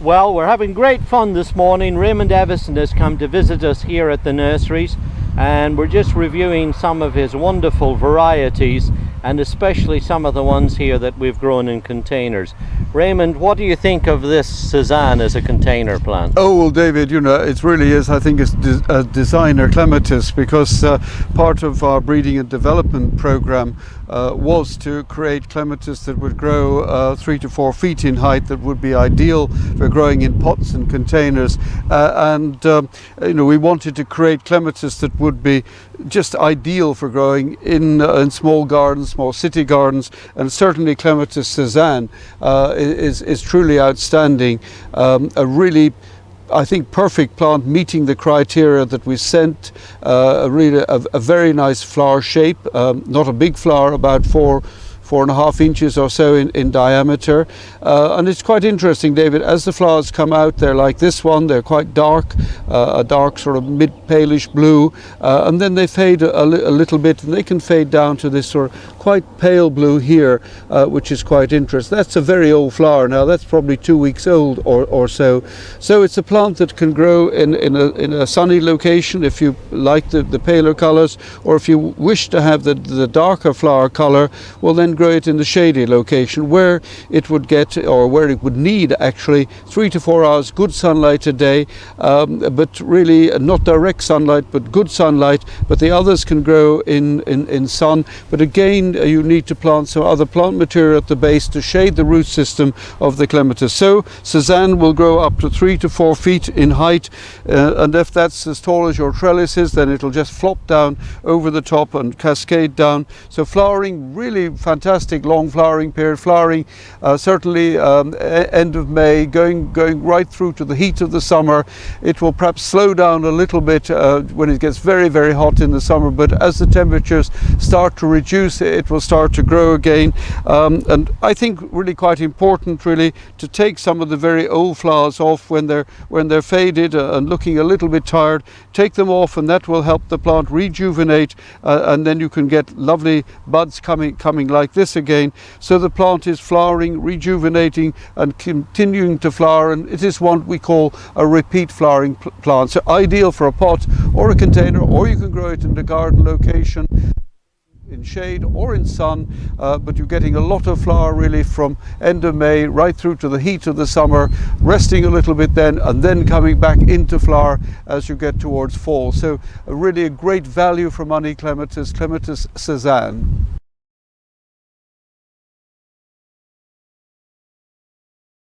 Well, we're having great fun this morning. Raymond Evison has come to visit us here at the nurseries, and we're just reviewing some of his wonderful varieties, and especially some of the ones here that we've grown in containers. Raymond, what do you think of this Cezanne as a container plant? Oh, well, David, you know, it really is, I think, it's a designer clematis, because part of our breeding and development program was to create clematis that would grow 3 to 4 feet in height, that would be ideal for growing in pots and containers. You know, we wanted to create clematis that would be just ideal for growing in small gardens, small city gardens, and certainly Clematis Cezanne is truly outstanding. A really, I think, perfect plant, meeting the criteria that we sent. Really a very nice flower shape, not a big flower, about 4.5 inches or so in diameter, and it's quite interesting, David, as the flowers come out, they're like this one, they're quite dark, a dark sort of mid palish blue, and then they fade a little bit, and they can fade down to this sort of quite pale blue here, which is quite interesting. That's a very old flower now, that's probably 2 weeks old or so. So it's a plant that can grow in a sunny location if you like the paler colors, or if you wish to have the darker flower color, well, then grow it in the shady location where it would get, or where it would need actually 3 to 4 hours good sunlight a day, but really not direct sunlight, but good sunlight. But the others can grow in sun, but again you need to plant some other plant material at the base to shade the root system of the clematis. So Cezanne will grow up to 3 to 4 feet in height, and if that's as tall as your trellis is, then it'll just flop down over the top and cascade down. So flowering, really fantastic long flowering period, flowering certainly end of May, going right through to the heat of the summer. It will perhaps slow down a little bit when it gets very, very hot in the summer, but as the temperatures start to reduce, it will start to grow again. And I think really quite important really to take some of the very old flowers off when they're faded and looking a little bit tired. Take them off, and that will help the plant rejuvenate, and then you can get lovely buds coming like this again. So the plant is flowering, rejuvenating, and continuing to flower, and it is what we call a repeat flowering plant. So ideal for a pot or a container, or you can grow it in the garden location, in shade or in sun, but you're getting a lot of flower really from end of May right through to the heat of the summer, resting a little bit then, and then coming back into flower as you get towards fall. So really a great value for money clematis, Clematis Cezanne.